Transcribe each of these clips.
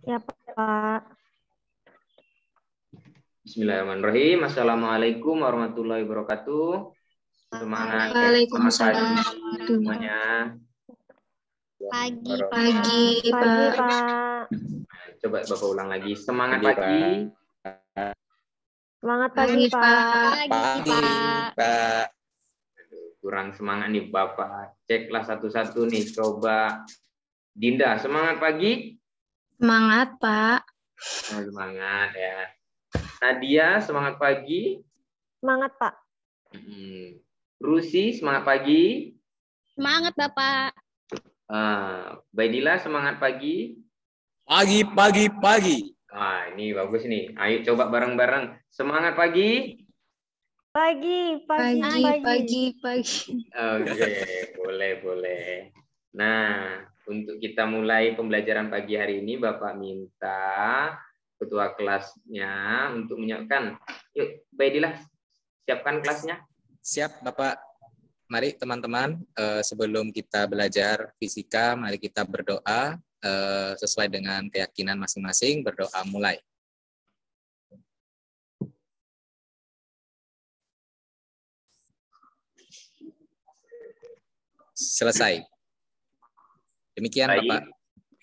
Ya, Pak. Bismillahirrahmanirrahim. Assalamualaikum warahmatullahi wabarakatuh. Semangat ya, selamat Waalaikumsalam. pagi semuanya. Pagi, Pagi, Pak. Pak. Coba Bapak ulang lagi. Semangat Pagi, pagi. Semangat pagi, Pak. Pagi, Pak. Kurang semangat nih Bapak. Ceklah satu-satu nih. Coba Dinda, semangat pagi. Semangat, Pak. Semangat ya. Nadia, semangat pagi. Semangat, Pak. Rusi, semangat pagi. Semangat, Bapak. Baidila, semangat pagi. Pagi. Ini bagus nih. Ayo coba bareng-bareng. Semangat pagi. Pagi. Oke, boleh. Nah, untuk kita mulai pembelajaran pagi hari ini, Bapak minta ketua kelasnya untuk menyiapkan. Yuk, Baidillah, siapkan kelasnya. Siap, Bapak. Mari teman-teman, sebelum kita belajar fisika, mari kita berdoa sesuai dengan keyakinan masing-masing. Berdoa mulai. Selesai. Demikian, Baik. Bapak.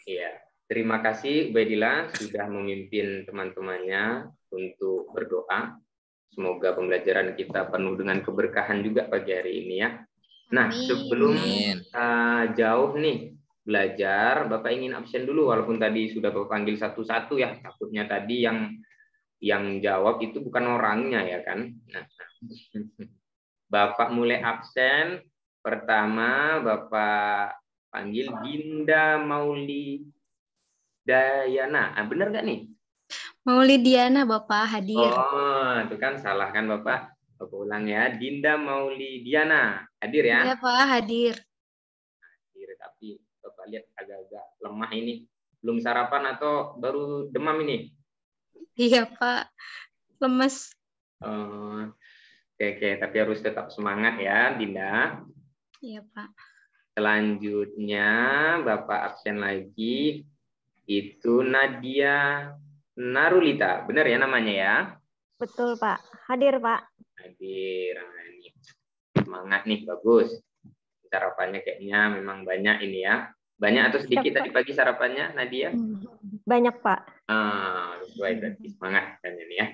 Iya. Terima kasih Baidillah sudah memimpin teman-temannya untuk berdoa. Semoga pembelajaran kita penuh dengan keberkahan juga pagi hari ini ya. Nah, sebelum jauh nih belajar, Bapak ingin absen dulu walaupun tadi sudah Bapak panggil satu-satu ya. Takutnya tadi yang jawab itu bukan orangnya ya kan. Nah, Bapak mulai absen. Pertama Bapak panggil Dinda Maulidayana. Benar nggak nih? Maulidiana, Bapak, hadir. Oh, itu kan salah kan Bapak. Bapak ulang ya. Dinda Maulidiana. Hadir ya? Iya, Pak, hadir. Hadir, tapi Bapak lihat agak-agak lemah ini. Belum sarapan atau baru demam ini? Iya, Pak. Lemes. Oke, tapi harus tetap semangat ya, Dinda. Iya, Pak. Selanjutnya Bapak absen lagi itu Nadia Narulita. Benar ya namanya ya? Betul, Pak. Hadir, Pak. Hadir. Ini semangat nih, bagus. Sarapannya kayaknya memang banyak ini ya. Banyak atau sedikit tadi pagi sarapannya, Nadia? Banyak, Pak. Sesuai berarti semangat kan ini ya.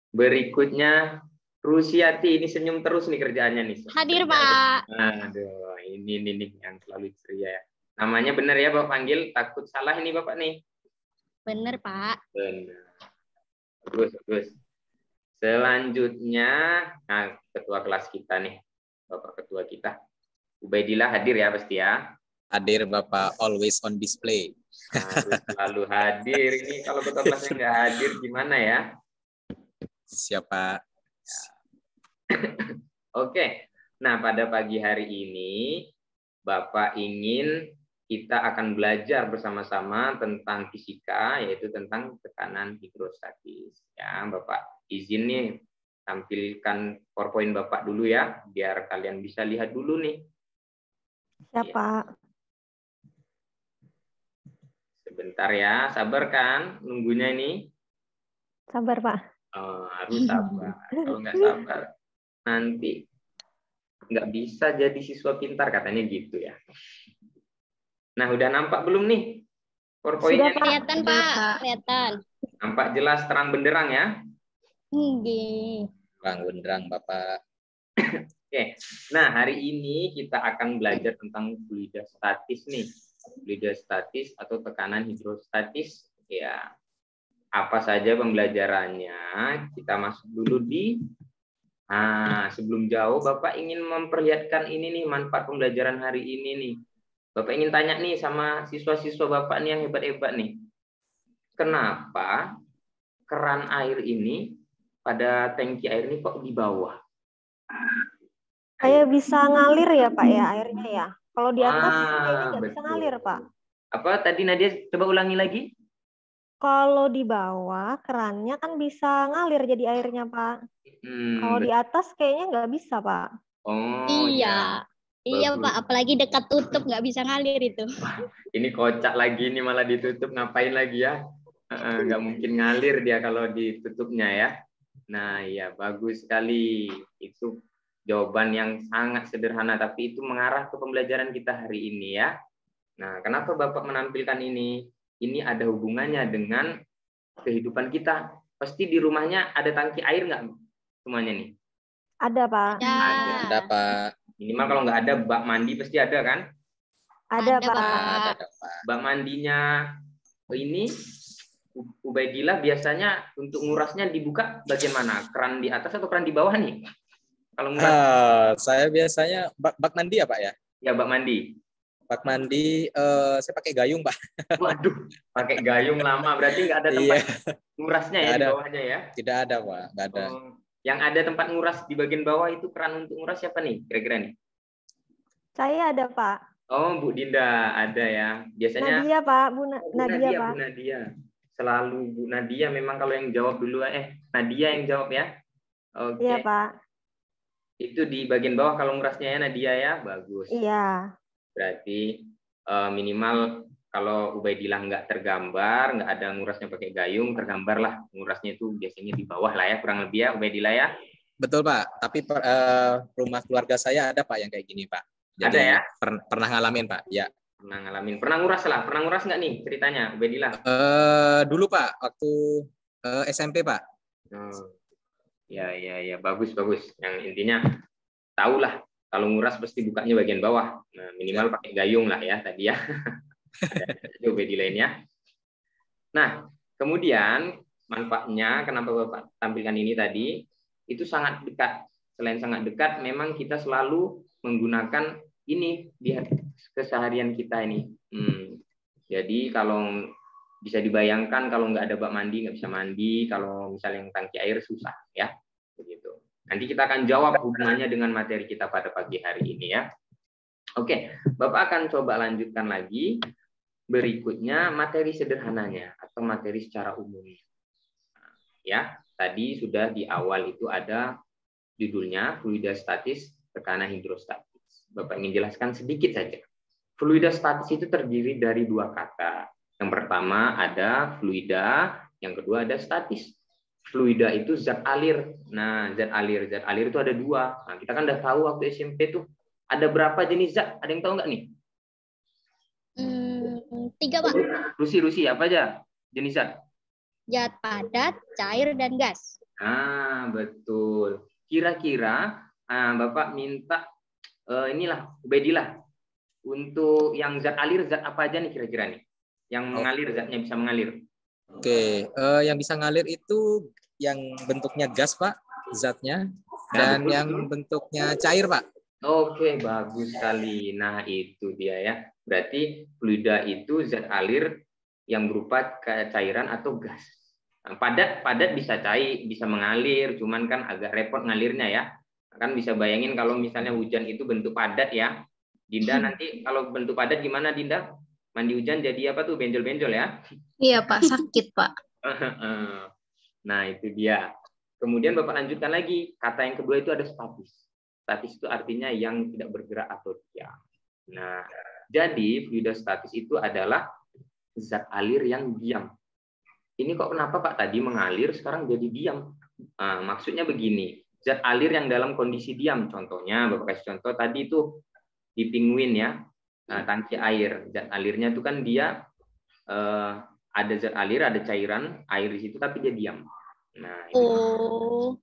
Berikutnya Rusiati, ini senyum terus nih kerjaannya nih. Hadir, Pak. Aduh, ini yang selalu ceria ya. Namanya benar ya Bapak panggil, takut salah ini Bapak nih. Bener, Pak. Benar. Bagus. Selanjutnya, ketua kelas kita nih. Bapak ketua kita. Ubaidillah hadir ya pasti ya. Hadir, Bapak, always on display. Harus selalu hadir. Ini kalau ketua kelasnya nggak hadir gimana ya? Siapa? Oke. Nah, pada pagi hari ini Bapak ingin kita akan belajar bersama-sama tentang fisika, yaitu tentang tekanan hidrostatis. Ya, Bapak izin nih tampilkan PowerPoint Bapak dulu ya, biar kalian bisa lihat dulu nih. Ya, Pak. Sebentar ya, sabar kan nunggunya ini? Sabar, Pak. Harus sabar. Kalau nggak sabar, nanti nggak bisa jadi siswa pintar, katanya gitu ya. Nah, udah nampak belum nih PowerPoint-nya? Sudah, Pak. Kelihatan, Pak. Kelihatan. Nampak jelas terang benderang ya? Terang benderang, Bapak. Oke. Nah, hari ini kita akan belajar tentang fluida statis nih. Fluida statis atau tekanan hidrostatis. Ya. Apa saja pembelajarannya? Kita masuk dulu di sebelum jauh Bapak ingin memperlihatkan ini nih manfaat pembelajaran hari ini nih. Bapak ingin tanya nih sama siswa-siswa Bapak nih yang hebat-hebat nih. Kenapa keran air ini pada tangki air ini kok di bawah? Kayak bisa ngalir ya, Pak ya, airnya ya. Kalau di atas kayaknya nggak bisa ngalir, Pak. Apa tadi Nadia? Coba ulangi lagi. Kalau di bawah kerannya kan bisa ngalir jadi airnya, Pak. Kalau di atas kayaknya nggak bisa, Pak. Oh iya. Iya, bagus. Pak. Apalagi dekat tutup nggak bisa ngalir itu. Ini kocak lagi, ini malah ditutup, ngapain lagi ya? Nggak mungkin ngalir dia kalau ditutupnya ya. Nah, ya bagus sekali. Itu jawaban yang sangat sederhana, tapi itu mengarah ke pembelajaran kita hari ini ya. Nah, kenapa Bapak menampilkan ini? Ini ada hubungannya dengan kehidupan kita. Pasti di rumahnya ada tangki air nggak semuanya nih? Ada, Pak. Ada, Pak. Minimal kalau nggak ada bak mandi pasti ada kan? Ada, Ada, Pak. Pak. Ada, Pak. Bak mandinya ini Ubaidillah biasanya untuk ngurasnya dibuka bagian mana? Keran di atas atau keran di bawah nih? Kalau nguras Saya biasanya bak mandi ya, Pak ya? ya bak mandi. Bak mandi saya pakai gayung, Pak. Waduh, pakai gayung lama berarti nggak ada tempat Iya, ngurasnya ya nggak di ada. bawahnya ya? Tidak ada, Pak. Nggak ada. Oh, yang ada tempat nguras di bagian bawah itu keran untuk nguras siapa nih? Kira-kira nih? Saya ada, Pak. Oh, Bu Dinda ada ya. Biasanya Nadia, Pak. Bu Bu Nadia, Nadia, Pak. Bu Nadia. Selalu Bu Nadia memang kalau yang jawab dulu Nadia yang jawab ya. Oke. Iya, Pak. Itu di bagian bawah kalau ngurasnya ya Nadia ya. Bagus. Iya. Berarti minimal kalau Ubaidillah nggak tergambar, nggak ada ngurasnya pakai gayung, tergambar lah ngurasnya itu biasanya di bawah lah ya, kurang lebih ya Ubaidillah ya. Betul, Pak. Tapi rumah keluarga saya ada, Pak, yang kayak gini, Pak. Jadi Ada ya? Pernah ngalamin, Pak. Ya. Pernah ngalamin. Pernah nguras lah. Pernah nguras nggak nih ceritanya Ubaidillah? Dulu, Pak, waktu SMP, Pak. Oh. Ya, bagus. Yang intinya tahulah kalau nguras pasti bukanya bagian bawah. Nah, minimal pakai gayung lah ya tadi ya. Ada di lainnya. Nah, kemudian manfaatnya kenapa Bapak tampilkan ini tadi itu sangat dekat. Selain sangat dekat, memang kita selalu menggunakan ini di keseharian kita ini. Jadi kalau bisa dibayangkan kalau nggak ada bak mandi nggak bisa mandi. Kalau misalnya yang tangki air susah ya. Begitu. Nanti kita akan jawab hubungannya dengan materi kita pada pagi hari ini ya. Oke, Bapak akan coba lanjutkan lagi. Berikutnya materi sederhananya atau materi secara umum. Ya, tadi sudah di awal itu ada judulnya fluida statis, tekanan hidrostatis. Bapak ingin jelaskan sedikit saja. Fluida statis itu terdiri dari dua kata. Yang pertama ada fluida, yang kedua ada statis. Fluida itu zat alir. Nah, zat alir itu ada dua. Nah, kita kan udah tahu waktu SMP tuh ada berapa jenis zat? Ada yang tahu nggak nih? 3, Pak. Rusi apa aja jenis zat? Zat padat, cair, dan gas. Ah, betul. Kira-kira Bapak minta inilah Ubaidillah untuk yang zat alir zat apa aja nih kira-kira nih? Yang mengalir, zatnya bisa mengalir. Oke, yang bisa ngalir itu yang bentuknya gas, Pak, zatnya, dan yang bentuknya cair, Pak. Oke, bagus sekali. Nah, itu dia ya. Berarti fluida itu zat alir yang berupa cairan atau gas. Nah, padat bisa cair, bisa mengalir, cuman kan agak repot ngalirnya ya. Kan bisa bayangin kalau misalnya hujan itu bentuk padat ya. Dinda nanti kalau bentuk padat gimana Dinda? Mandi hujan jadi apa tuh? Benjol-benjol ya? Iya, Pak. Sakit, Pak. Nah, itu dia. Kemudian Bapak lanjutkan lagi. Kata yang kedua itu ada statis. Statis itu artinya yang tidak bergerak atau diam. Nah, jadi fluida statis itu adalah zat alir yang diam. Ini kok kenapa Pak tadi mengalir sekarang jadi diam? Maksudnya begini. Zat alir yang dalam kondisi diam. Contohnya, Bapak kasih contoh tadi itu di penguin ya. Tangki air, zat alirnya itu kan dia ada zat alir, ada cairan air di situ, tapi dia diam. Nah, itu.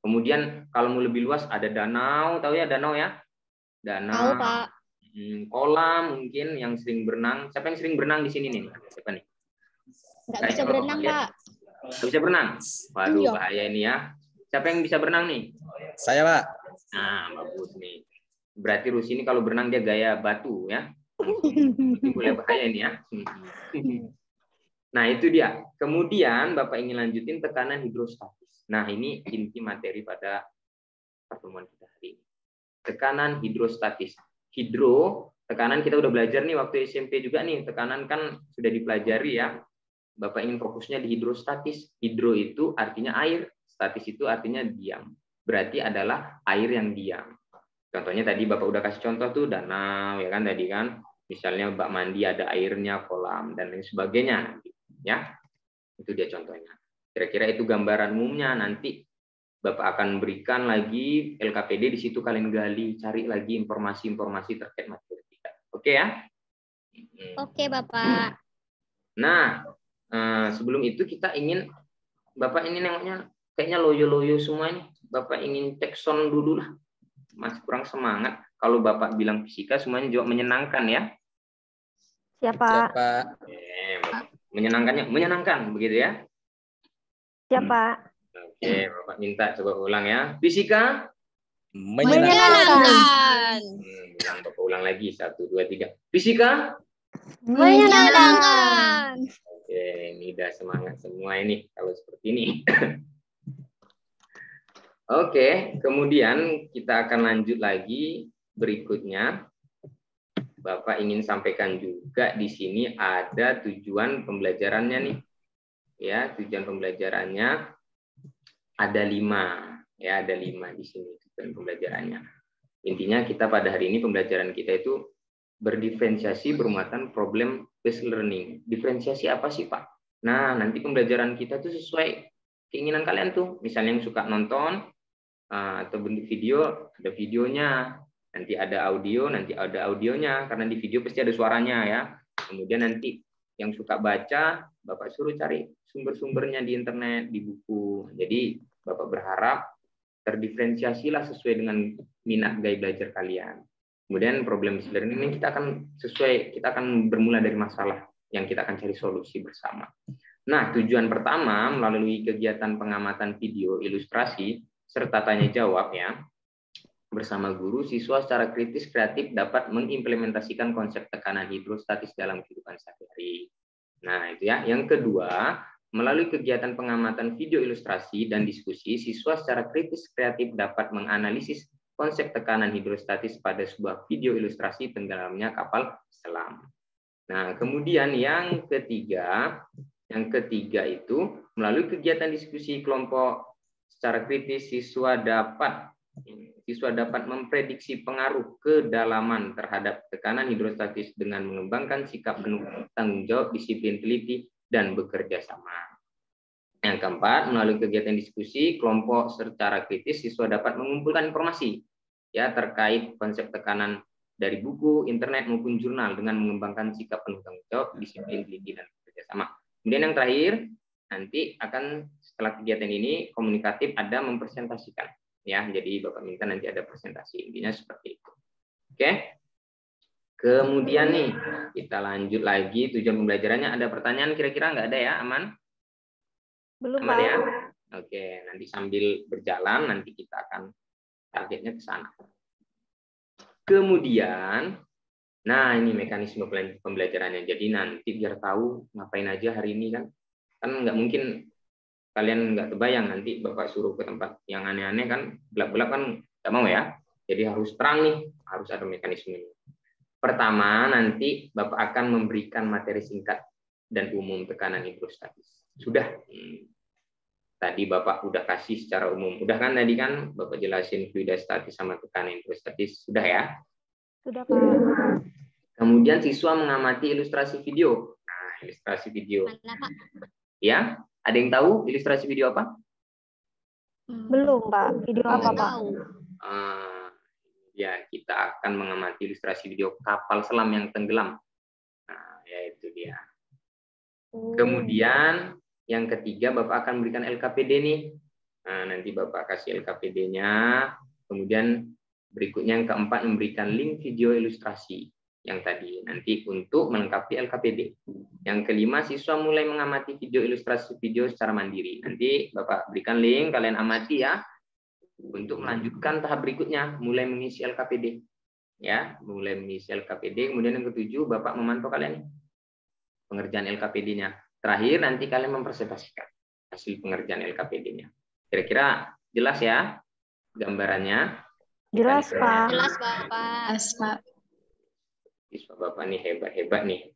Kemudian kalau mau lebih luas ada danau, tahu ya danau ya? Danau. Tahu, Pak. Kolam mungkin yang sering berenang. Siapa yang sering berenang di sini nih? Siapa nih? Nggak bisa berenang, Pak. Nggak bisa berenang? Waduh, Iya. bahaya ini ya. Siapa yang bisa berenang nih? Saya, Pak. Nah, bagus nih. Berarti Rusi ini kalau berenang dia gaya batu ya. Ini boleh bahaya ini ya. Nah, itu dia. Kemudian Bapak ingin lanjutin tekanan hidrostatis. Nah, ini inti materi pada pertemuan kita hari ini. Tekanan hidrostatis. Hidro, tekanan kita udah belajar nih waktu SMP juga nih. Tekanan kan sudah dipelajari ya. Bapak ingin fokusnya di hidrostatis. Hidro itu artinya air, statis itu artinya diam. Berarti adalah air yang diam. Contohnya tadi Bapak udah kasih contoh tuh danau ya kan tadi kan. Misalnya bak mandi ada airnya, kolam dan lain sebagainya ya. Itu dia contohnya. Kira-kira itu gambaran umumnya. Nanti Bapak akan berikan lagi LKPD, di situ kalian gali, cari lagi informasi-informasi terkait materi kita. Oke ya? Oke, Bapak. Nah, sebelum itu kita ingin, Bapak ini nengoknya kayaknya loyo-loyo semua ini. Bapak ingin cek sound dulu lah. Masih kurang semangat. Kalau Bapak bilang fisika, semuanya juga menyenangkan ya. Siapa? Menyenangkan begitu ya. Siapa? Oke, Bapak minta coba ulang ya. Fisika Menyenangkan. Ulang, Bapak ulang lagi. 1, 2, 3. Fisika Menyenangkan. Oke, ini udah semangat semua ini kalau seperti ini. Oke, kemudian kita akan lanjut lagi berikutnya. Bapak ingin sampaikan juga di sini ada tujuan pembelajarannya nih. Ya, tujuan pembelajarannya ada 5. Ya, ada 5 di sini tujuan pembelajarannya. Intinya kita pada hari ini pembelajaran kita itu berdiferensiasi bermuatan problem based learning. Diferensiasi apa sih, Pak? Nah, nanti pembelajaran kita tuh sesuai keinginan kalian tuh. Misalnya yang suka nonton atau bentuk video, ada videonya. Nanti ada audio, nanti ada audionya. Karena di video pasti ada suaranya ya. Kemudian nanti yang suka baca, Bapak suruh cari sumber-sumbernya di internet, di buku. Jadi Bapak berharap terdiferensiasilah sesuai dengan minat gaya belajar kalian. Kemudian problem based learning ini kita akan bermula dari masalah yang kita akan cari solusi bersama. Nah, tujuan pertama melalui kegiatan pengamatan video ilustrasi serta tanya jawab ya. Bersama guru, siswa secara kritis kreatif dapat mengimplementasikan konsep tekanan hidrostatis dalam kehidupan sehari-hari. Nah, itu ya. Yang kedua, melalui kegiatan pengamatan video ilustrasi dan diskusi, siswa secara kritis kreatif dapat menganalisis konsep tekanan hidrostatis pada sebuah video ilustrasi tenggelamnya kapal selam. Nah, kemudian yang ketiga itu melalui kegiatan diskusi kelompok secara kritis, siswa dapat memprediksi pengaruh kedalaman terhadap tekanan hidrostatis dengan mengembangkan sikap penuh tanggung jawab, disiplin teliti, dan bekerja sama. Yang keempat, melalui kegiatan diskusi kelompok secara kritis, siswa dapat mengumpulkan informasi ya terkait konsep tekanan dari buku, internet maupun jurnal dengan mengembangkan sikap penuh tanggung jawab, disiplin teliti, dan bekerja sama. Kemudian yang terakhir, nanti akan setelah kegiatan ini komunikatif ada mempresentasikan. Ya, jadi Bapak minta nanti ada presentasi, intinya seperti itu. Oke. Kemudian nih kita lanjut lagi tujuan pembelajarannya. Ada pertanyaan kira-kira nggak ada ya? Aman? Belum, Aman Pak. ya? Oke, nanti sambil berjalan nanti kita akan targetnya ke sana. Kemudian, nah ini mekanisme pembelajarannya. Jadi nanti biar tahu ngapain aja hari ini kan nggak mungkin kalian nggak terbayang nanti Bapak suruh ke tempat yang aneh-aneh kan, gelap-gelap kan nggak mau ya. Jadi harus terang nih, harus ada mekanismenya. Pertama, nanti Bapak akan memberikan materi singkat dan umum tekanan hidrostatis. Sudah. Tadi Bapak udah kasih secara umum. Udah kan tadi kan Bapak jelasin fluida statis sama tekanan hidrostatis. Sudah ya? Sudah, Pak. Kemudian siswa mengamati ilustrasi video. Nah, ilustrasi video. Mana, Pak? Ya, ada yang tahu ilustrasi video apa? Belum, Pak. Video apa, Pak? Ya, kita akan mengamati ilustrasi video kapal selam yang tenggelam. Nah, ya itu dia. Kemudian yang ketiga Bapak akan memberikan LKPD nih. Nah, nanti Bapak kasih LKPD-nya. Kemudian berikutnya yang keempat memberikan link video ilustrasi yang tadi nanti untuk melengkapi LKPD. Yang kelima, siswa mulai mengamati video ilustrasi video secara mandiri. Nanti Bapak berikan link, kalian amati ya. Untuk melanjutkan tahap berikutnya, mulai mengisi LKPD. Ya, mulai mengisi LKPD. Kemudian yang ketujuh, Bapak memantau kalian pengerjaan LKPD-nya. Terakhir, nanti kalian mempresentasikan hasil pengerjaan LKPD-nya. Kira-kira jelas ya gambarannya? Jelas, Pak. Jelas, Bapak. Jelas, Pak. Siswa Bapak nih hebat-hebat nih.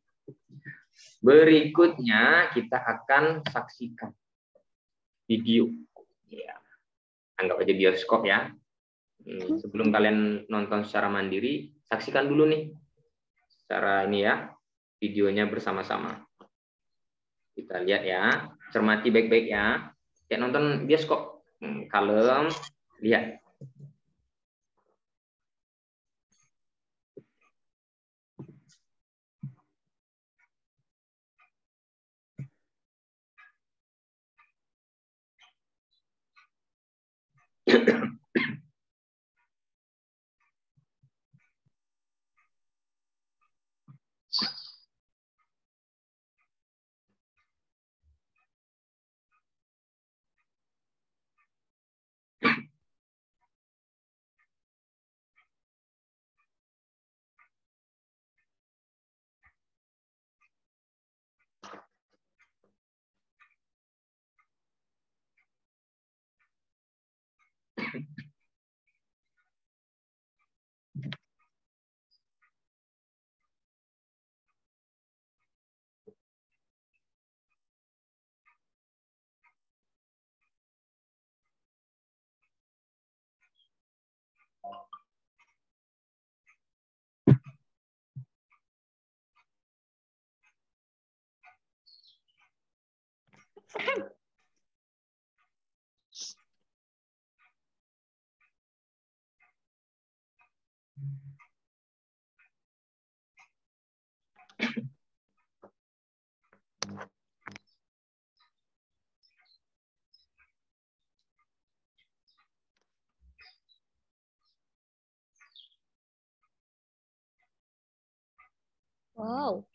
Berikutnya kita akan saksikan video. Ya. Anggap aja bioskop ya. Sebelum kalian nonton secara mandiri, saksikan dulu nih secara ini ya videonya bersama-sama. Kita lihat ya, cermati baik-baik ya. Kayak nonton bioskop, kalem, lihat. Wow.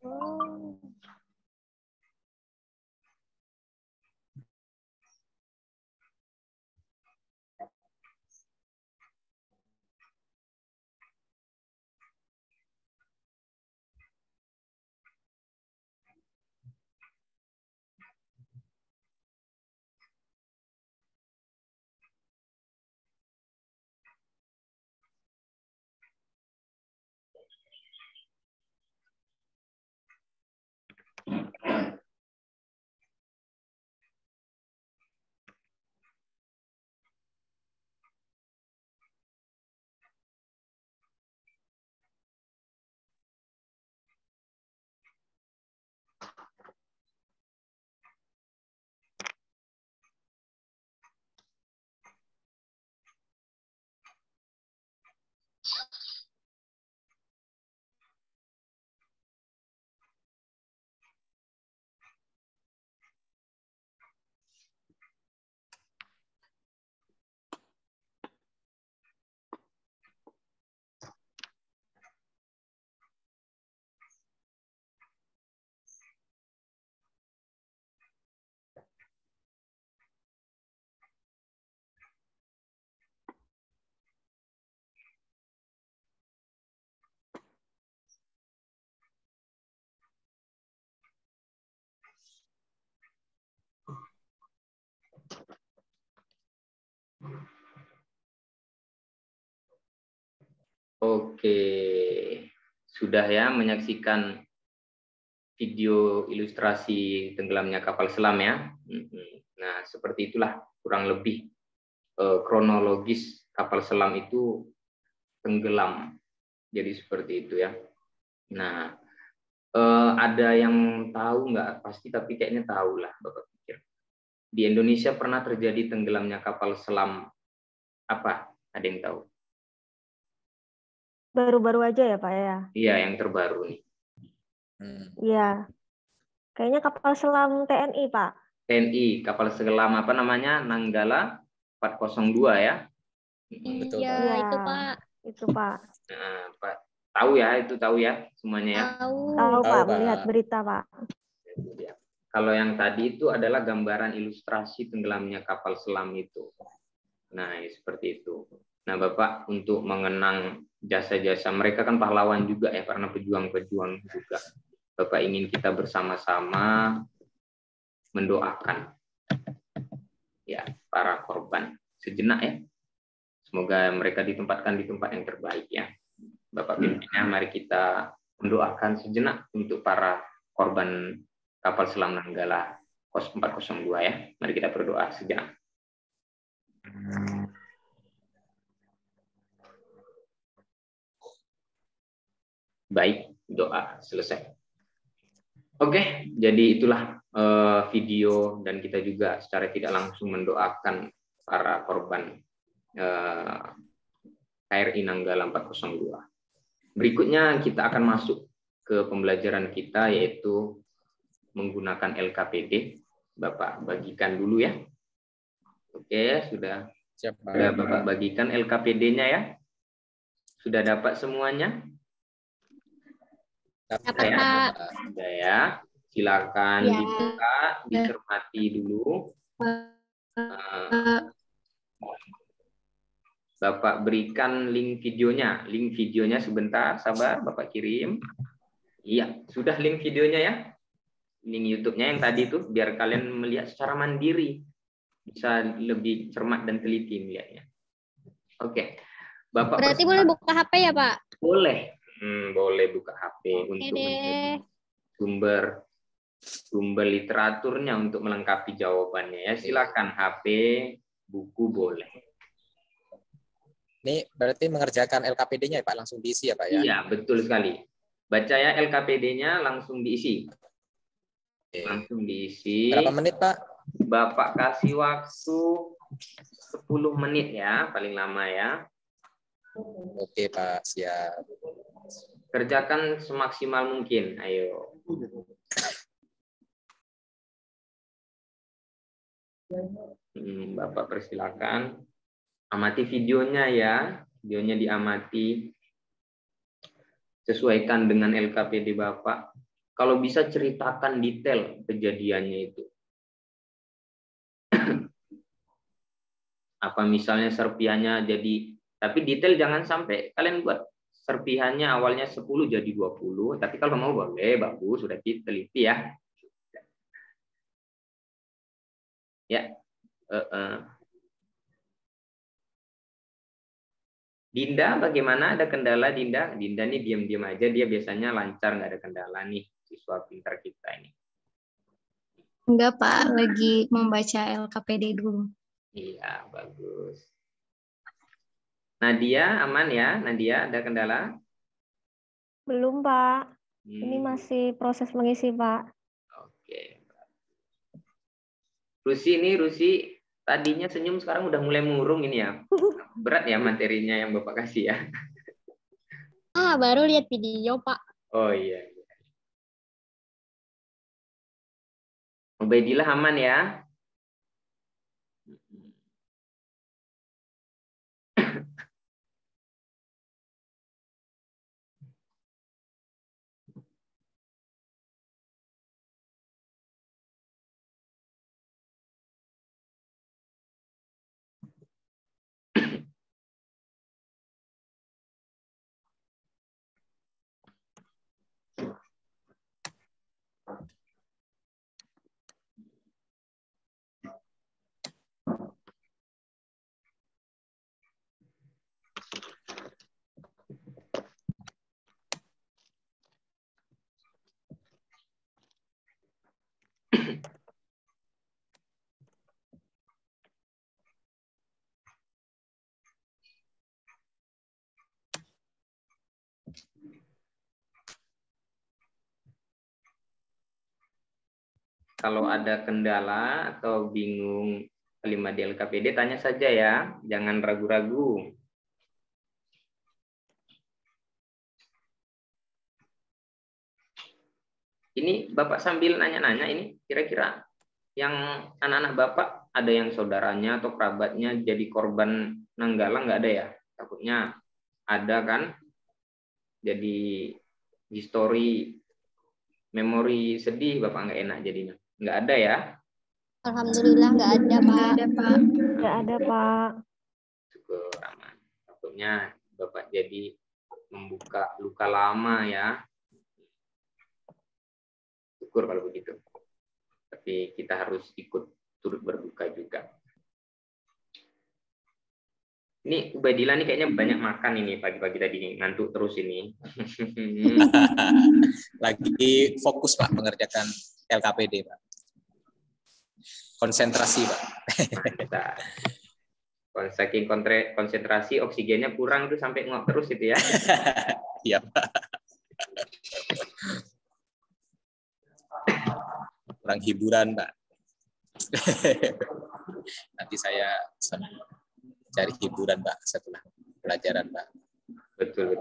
Oh. Oke, sudah ya menyaksikan video ilustrasi tenggelamnya kapal selam ya. Nah, seperti itulah kurang lebih kronologis kapal selam itu tenggelam. Jadi seperti itu ya. Nah, ada yang tahu nggak? Pasti tapi kayaknya tahu lah, Bapak pikir. Di Indonesia pernah terjadi tenggelamnya kapal selam apa? Ada yang tahu? Baru-baru aja ya, Pak ya? Iya, yang terbaru nih. Iya. Kayaknya kapal selam TNI, Pak. TNI, kapal selam apa namanya? Nanggala 402 ya. Betul, Iya, Pak. itu Pak. Itu, Pak. Nah, Pak, tahu ya, itu tahu ya semuanya ya. Tahu. Tahu, Tahu, Pak. Pak. Melihat berita, Pak. Kalau yang tadi itu adalah gambaran ilustrasi tenggelamnya kapal selam itu. Nah, seperti itu. Nah, Bapak untuk mengenang jasa-jasa mereka kan pahlawan juga ya, karena pejuang-pejuang juga. Bapak ingin kita bersama-sama mendoakan ya para korban sejenak ya. Semoga mereka ditempatkan di tempat yang terbaik ya. Bapak pimpinnya, mari kita mendoakan sejenak untuk para korban kapal selam Nanggala 402 ya. Mari kita berdoa sejenak. Baik, doa selesai. Oke, jadi itulah video dan kita juga secara tidak langsung mendoakan para korban KRI Nanggala 402. Berikutnya kita akan masuk ke pembelajaran kita yaitu menggunakan LKPD. Bapak bagikan dulu ya. Oke, sudah. Sudah Bapak bagikan LKPD-nya ya. Sudah dapat semuanya? Dapat, Pak. Sudah ya. Silakan Ya. dibuka, dicermati dulu. Bapak berikan link videonya. Link videonya sebentar, sabar, Bapak kirim. Iya, sudah link videonya ya. Link YouTube-nya yang tadi itu, biar kalian melihat secara mandiri. Bisa lebih cermat dan teliti melihatnya. Oke. Bapak Berarti boleh buka HP ya, Pak? Boleh. Boleh buka HP untuk deh. sumber literaturnya untuk melengkapi jawabannya ya. Silakan HP, buku boleh. Ini berarti mengerjakan LKPD-nya ya Pak, langsung diisi ya Pak ya? Iya, betul sekali. Baca ya LKPD-nya langsung diisi. Langsung diisi. Berapa menit Pak? Bapak kasih waktu 10 menit ya, paling lama ya. Oke Pak, siap. Kerjakan semaksimal mungkin, ayo. Bapak persilakan. Amati videonya ya, videonya diamati. Sesuaikan dengan LKPD Bapak. Kalau bisa ceritakan detail kejadiannya itu. Apa misalnya serpihannya jadi, tapi detail jangan sampai kalian buat serpihannya awalnya 10 jadi 20, tapi kalau mau boleh, bagus, sudah teliti ya. Ya. Dinda bagaimana, ada kendala Dinda? Dinda nih diam-diam aja, dia biasanya lancar, nggak ada kendala nih, siswa pintar kita ini. Enggak Pak, lagi membaca LKPD dulu. Iya, bagus. Nadia aman ya? Nadia ada kendala? Belum, Pak. Ini masih proses mengisi, Pak. Oke. Rusi tadinya senyum sekarang udah mulai murung ini ya. Berat ya materinya yang Bapak kasih ya. Baru lihat video, Pak. Oh iya. Ubaidillah aman ya? Kalau ada kendala atau bingung kalimat di LKPD, tanya saja ya, jangan ragu-ragu. Ini Bapak sambil nanya-nanya ini, kira-kira yang anak-anak Bapak ada yang saudaranya atau kerabatnya jadi korban Nanggala nggak ada ya? Takutnya ada kan? Jadi histori, memori sedih Bapak nggak enak jadinya. Nggak ada ya? Alhamdulillah nggak ada, Pak. Nggak ada, Pak. Syukur aman. takutnya Bapak jadi membuka luka lama ya. Syukur kalau begitu. Tapi kita harus ikut turut berduka juga. Ini Ubaidillah nih kayaknya banyak makan ini pagi-pagi tadi nih, ngantuk terus ini. Lagi fokus Pak mengerjakan LKPD Pak. Konsentrasi Pak. Mantap. Saking konsentrasi oksigennya kurang tuh sampai ngok terus itu ya. Iya Pak. Kurang hiburan Pak. Nanti saya cari hiburan Pak setelah pelajaran Pak. Betul.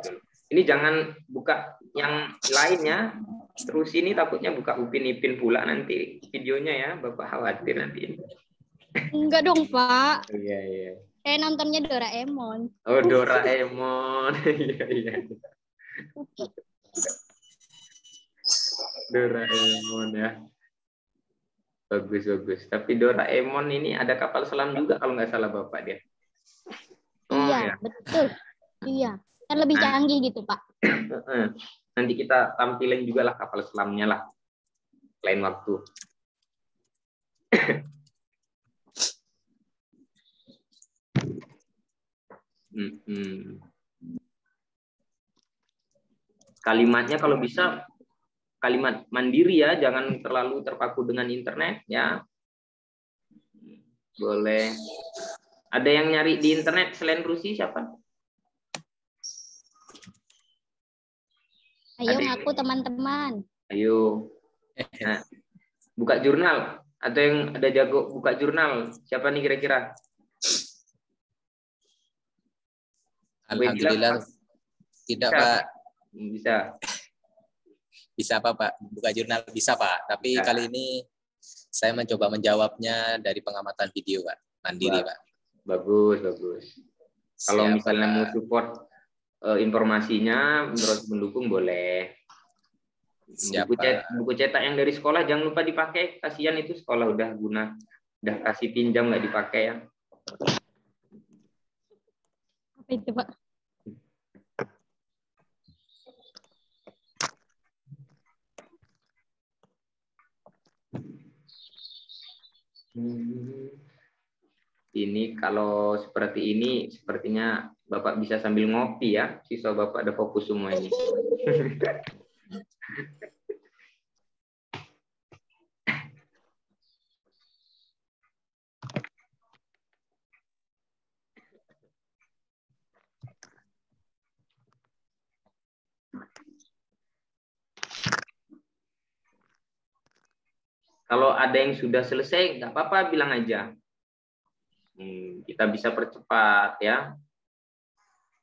Ini jangan buka yang lainnya. Terus ini takutnya buka Upin Ipin pula nanti videonya ya. Bapak khawatir nanti. Enggak dong, Pak. Iya. Kayak nontonnya Doraemon. Oh, Doraemon. Iya. Doraemon ya. Bagus. Tapi Doraemon ini ada kapal selam juga kalau nggak salah Bapak dia. Iya, betul. Iya. Kan lebih canggih gitu, Pak. Nanti kita tampilin juga lah kapal selamnya lah. Lain waktu. Kalimatnya kalau bisa kalimat mandiri ya, jangan terlalu terpaku dengan internet ya. Boleh. Ada yang nyari di internet selain Rusi siapa? Ayo ngaku teman-teman. Ayo. Nah, buka jurnal. Atau yang ada jago buka jurnal. Siapa nih kira-kira? Alhamdulillah tidak bisa. Pak. Bisa apa Pak? Buka jurnal bisa Pak. Tapi kali ini saya mencoba menjawabnya dari pengamatan video Pak. Mandiri Pak. Bagus. Kalau misalnya mau support informasinya terus mendukung boleh. Buku cetak yang dari sekolah jangan lupa dipakai. Kasihan itu sekolah udah kasih pinjam nggak dipakai ya. Apa itu Pak? Ini kalau seperti ini sepertinya Bapak bisa sambil ngopi ya. Siswa Bapak ada fokus semua ini. Kalau ada yang sudah selesai, nggak apa-apa, bilang aja. Kita bisa percepat ya.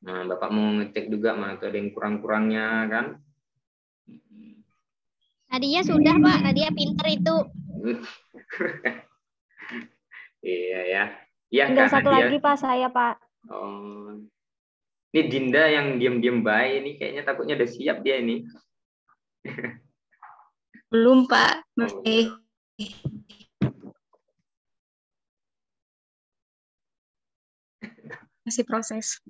Nah, Bapak mau ngecek juga mana ada yang kurang-kurangnya kan? Nadia sudah Pak, Nadia pinter itu. Iya ya. Iya Tinggal kan, satu Nadia? lagi Pak, saya Pak. Oh. Ini Dinda yang diam-diam baik ini kayaknya takutnya udah siap dia ini. Belum Pak, masih proses.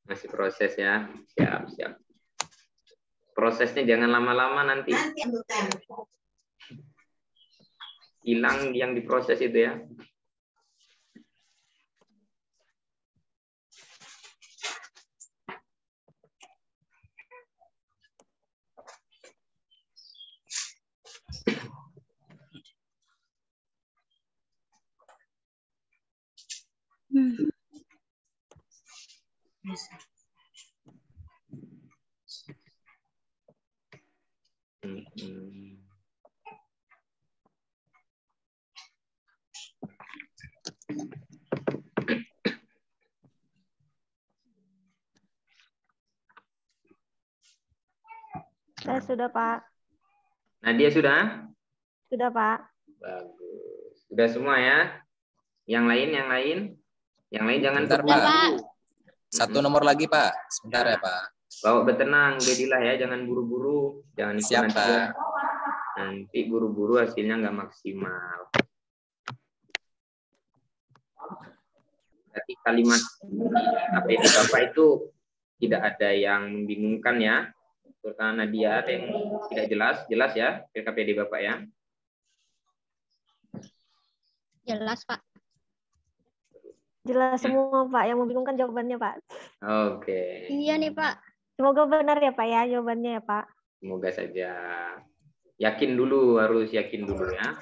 Masih proses ya. Siap. Prosesnya jangan lama-lama nanti. Hilang yang diproses itu ya. Saya sudah Pak. Nadia sudah? Sudah Pak. Bagus. Sudah semua ya? Yang lain? Yang lain jangan Bentar, buru-buru. Pak. Satu nomor lagi Pak. Sebentar ya Pak. Bawa bertenang, Ubaidillah ya, jangan buru-buru, jangan ikut Siap, Pak. Nanti buru-buru hasilnya nggak maksimal. Berarti kalimat APD Bapak itu tidak ada yang membingungkan ya. Terutama Nadia ada yang tidak jelas ya PKPD Bapak ya. Jelas, Pak. Jelas semua Pak, yang membingungkan jawabannya Pak. Oke. Iya nih, Pak. Semoga benar ya Pak ya jawabannya ya Pak. Semoga saja. Yakin dulu, harus yakin dulu ya.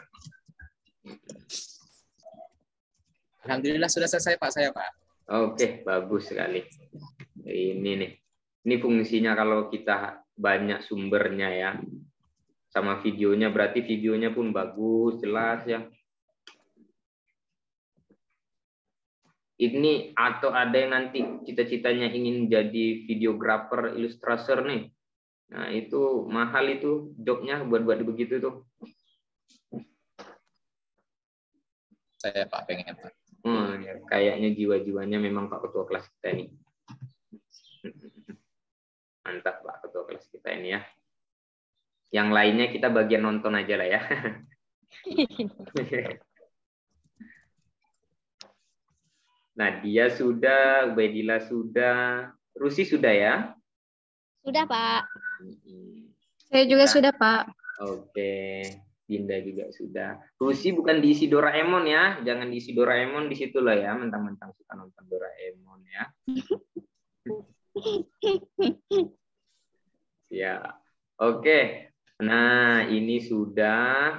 Alhamdulillah sudah selesai Pak saya Pak. Oke, bagus sekali. Ini nih. Ini fungsinya kalau kita banyak sumbernya ya. Sama videonya, berarti videonya pun bagus, jelas ya. Ini atau ada yang nanti cita-citanya ingin jadi videografer, ilustrator nih. Nah, itu mahal itu jobnya buat begitu tuh. Saya Pak pengen Pak. Ya, kayaknya jiwa-jiwanya memang Pak Ketua kelas kita ini. Mantap Pak Ketua kelas kita ini ya. Yang lainnya kita bagian nonton aja lah ya. Nadia sudah, Ubaidillah sudah, Rusi sudah ya? Sudah, Pak. Saya juga sudah, Pak. Oke, Dinda juga sudah. Rusi bukan diisi Doraemon ya, jangan diisi Doraemon di situ lah ya, mentang-mentang suka nonton Doraemon ya. Ya, oke. Nah, ini sudah.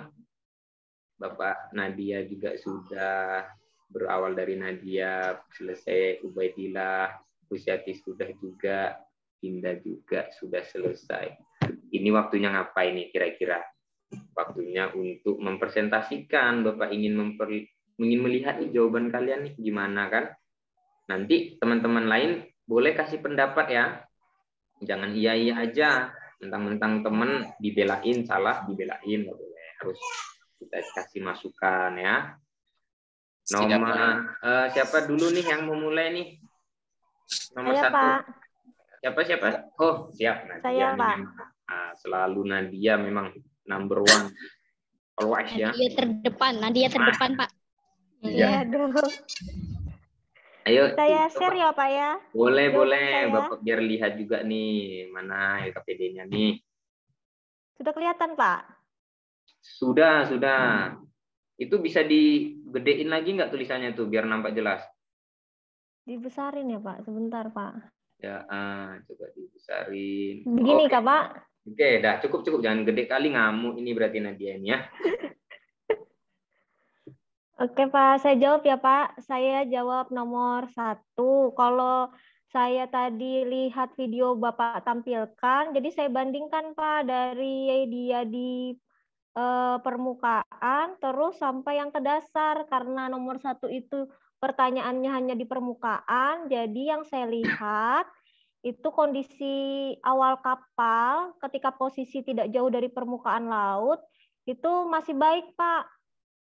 Bapak Nadia juga sudah. Berawal dari Nadia, selesai Ubaidillah, Rusiati sudah juga, Dinda juga sudah selesai. Ini waktunya ngapain nih kira-kira? Waktunya untuk mempresentasikan. Bapak ingin melihat nih jawaban kalian nih gimana kan? Nanti teman-teman lain boleh kasih pendapat ya. Jangan iya-iya aja. Mentang-mentang teman dibelain, salah dibelain, nggak boleh. Harus kita kasih masukan ya. Nomor siapa dulu nih yang mau mulai nih? Nomor Saya, 1. Pak. Siapa? Oh, siap Nadia. Saya, Pak. Nah, selalu Nadia memang number 1. Always ya. Nadia terdepan, Pak. Iya dong. Ayo. Saya share ya Pak ya. Boleh. Saya. Bapak biar lihat juga nih mana LKPD-nya nih. Sudah kelihatan Pak? Sudah. Itu bisa digedein lagi nggak tulisannya tuh biar nampak jelas? Dibesarin ya Pak, sebentar Pak. Ya, coba dibesarin. Begini Kak Pak? Oke, dah cukup. Jangan gede kali, ngamuk ini berarti Nadia ini ya. Oke Pak, saya jawab ya Pak. Saya jawab nomor 1. Kalau saya tadi lihat video Bapak tampilkan, jadi saya bandingkan Pak dari dia di permukaan terus sampai yang ke dasar, karena nomor 1 itu pertanyaannya hanya di permukaan. Jadi yang saya lihat itu kondisi awal kapal ketika posisi tidak jauh dari permukaan laut itu masih baik Pak,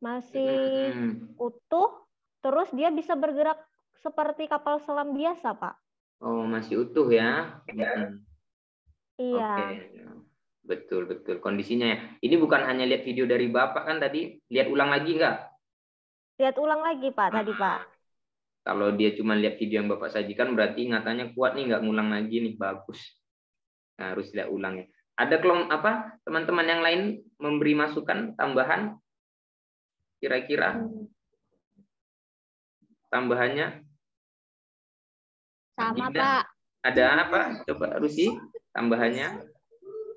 masih utuh, terus dia bisa bergerak seperti kapal selam biasa Pak. Oh, masih utuh ya? Iya. Oke. Betul kondisinya ya. Ini bukan hanya lihat video dari Bapak kan tadi, lihat ulang lagi nggak? Lihat ulang lagi Pak tadi Pak. Kalau dia cuma lihat video yang Bapak sajikan berarti ingatannya kuat nih, nggak ngulang lagi nih, bagus. Nah, harus lihat ulang ya. Ada teman-teman yang lain memberi masukan tambahan? Kira-kira tambahannya? Sama Tidak. Pak. Ada apa? Coba Rusi tambahannya?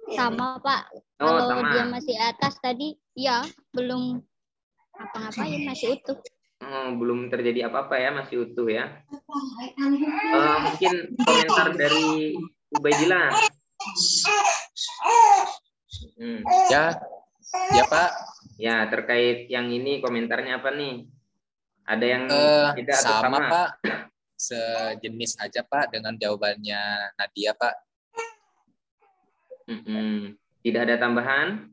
Sama Pak. Oh, kalau sama. dia masih atas tadi, ya belum apa-ngapain, masih utuh. Belum terjadi apa-apa ya, masih utuh ya. Mungkin komentar dari Ubaidillah. Ya Pak. Ya, terkait yang ini komentarnya apa nih? Ada yang tidak atau sama Pak? Sejenis aja Pak dengan jawabannya Nadia Pak. Tidak ada tambahan?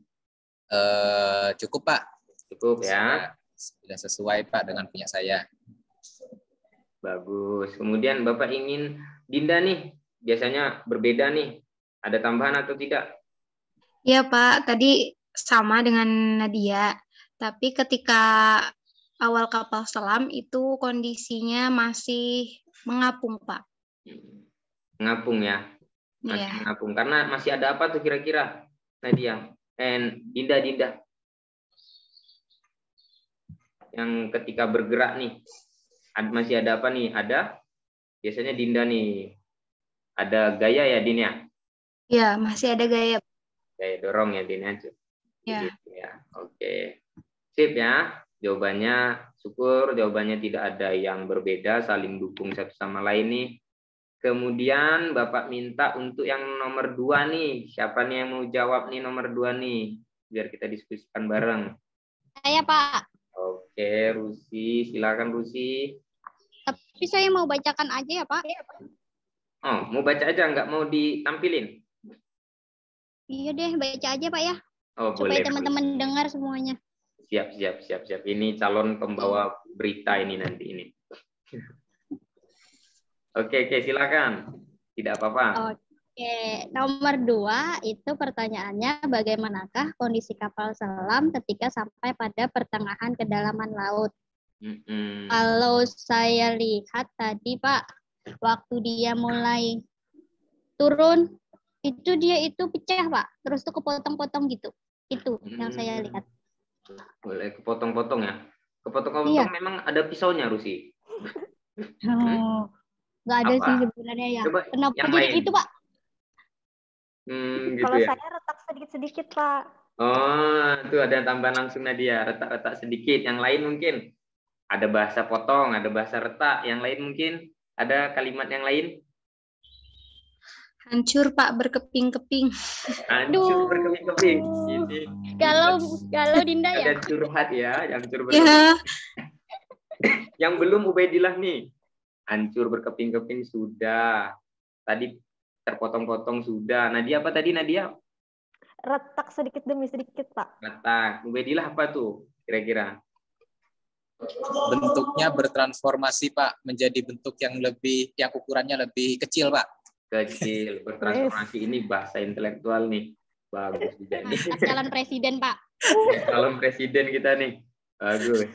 Cukup Pak. Cukup ya. Sudah sesuai Pak dengan punya saya. Bagus. Kemudian Bapak ingin Dinda nih, biasanya berbeda nih. Ada tambahan atau tidak? Iya Pak, tadi sama dengan Nadia. Tapi ketika awal kapal selam itu kondisinya masih mengapung, Pak. Mengapung ya. Masih Iya. mengapung. Karena masih ada apa tuh kira-kira? Nadia. Dinda. Yang ketika bergerak nih. Masih ada apa nih? Ada. Biasanya Dinda nih. Ada gaya ya, Din ya? Iya, masih ada gaya. Gaya dorong ya, Din ya. Ya. Gitu ya. Oke. Sip ya. Jawabannya syukur. Jawabannya tidak ada yang berbeda. Saling dukung satu sama lain nih. Kemudian Bapak minta untuk yang nomor 2 nih. Siapa nih yang mau jawab nih nomor 2 nih? Biar kita diskusikan bareng. Saya, Pak. Oke, Rusi. Silakan Rusi. Tapi saya mau bacakan aja ya, Pak. Oh, mau baca aja, nggak mau ditampilin? Iya deh, baca aja, Pak ya. Oh, Supaya boleh. teman-teman dengar semuanya. Siap. Ini calon pembawa berita ini nanti ini. Oke, silakan. Tidak apa-apa. Oke, nomor 2 itu pertanyaannya bagaimanakah kondisi kapal selam ketika sampai pada pertengahan kedalaman laut? Kalau saya lihat tadi Pak, waktu dia mulai turun, dia pecah Pak, terus tuh kepotong-potong gitu. Itu yang saya lihat. Boleh kepotong-potong ya? Kepotong-potong iya. Memang ada pisaunya, Rusi? Nggak ada sih sebenarnya ya. Coba kenapa jadi gitu Pak? Gitu kalau ya? saya retak sedikit-sedikit Pak. Oh, itu ada tambahan langsung Nadia, retak-retak sedikit. Yang lain mungkin ada bahasa potong, ada bahasa retak. Yang lain mungkin ada kalimat yang lain. Hancur Pak, berkeping-keping. Hancur berkeping-keping. Kalau Dinda ya. Ada curhat ya, yang hancur berkeping. Yeah. Yang belum Ubaidillah nih. Hancur berkeping-keping sudah. Tadi terpotong-potong sudah. Nadia apa tadi Nadia? Retak sedikit demi sedikit Pak. Retak. Ubaidillah apa tuh kira-kira? Bentuknya bertransformasi Pak, menjadi bentuk yang ukurannya lebih kecil Pak. Kecil, bertransformasi. Ini bahasa intelektual nih. Bagus juga nih. Calon presiden Pak. Calon presiden kita nih. Bagus.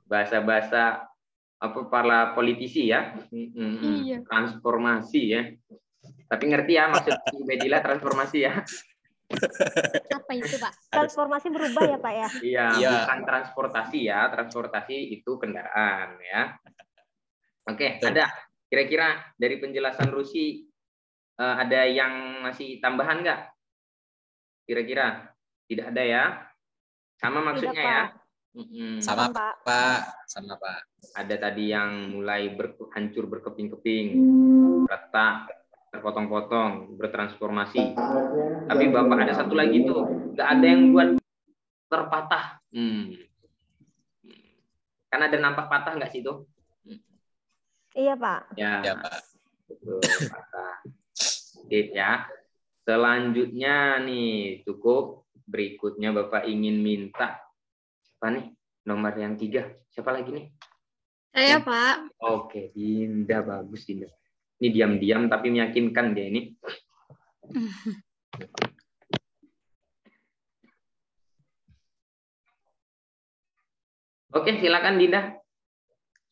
Bahasa-bahasa apa para politisi ya. Iya. Transformasi ya. Tapi ngerti ya maksud Ubaidillah transformasi ya. Apa itu Pak? Transformasi berubah ya Pak ya? Iya, bukan transportasi ya. Transportasi itu kendaraan ya. Oke, ada. Kira-kira dari penjelasan Rusi ada yang masih tambahan nggak? Kira-kira tidak ada ya? Sama maksudnya tidak, ya? Sama Pak. Sama Pak. Ada tadi yang mulai hancur berkeping-keping, retak, terpotong-potong, bertransformasi. Tapi Bapak ada satu lagi tuh, nggak ada yang buat terpatah. Kan ada nampak patah nggak sih tuh? Iya Pak. Ya Pak. Betul, patah. Ya. Selanjutnya nih cukup. Berikutnya Bapak ingin minta apa nih? Nomor yang 3. Siapa lagi nih? Saya Pak. Oke, Dinda bagus Dinda. Ini diam-diam tapi meyakinkan dia ini. Oke, silakan Dinda.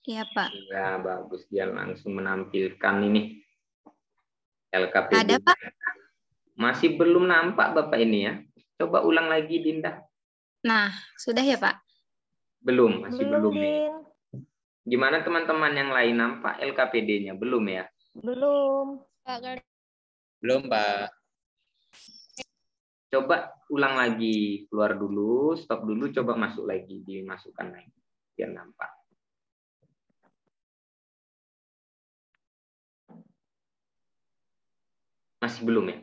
Iya Pak. Ya bagus, dia langsung menampilkan ini LKPD. Ada Pak? Masih belum nampak Bapak ini ya. Coba ulang lagi Dinda. Nah, sudah ya Pak? Belum, masih belum nih. Din. Gimana teman-teman yang lain nampak LKPD-nya? Belum ya? Belum. Belum Pak. Coba ulang lagi, keluar dulu, stop dulu, coba masuk lagi, dimasukkan lagi biar nampak. Masih belum ya?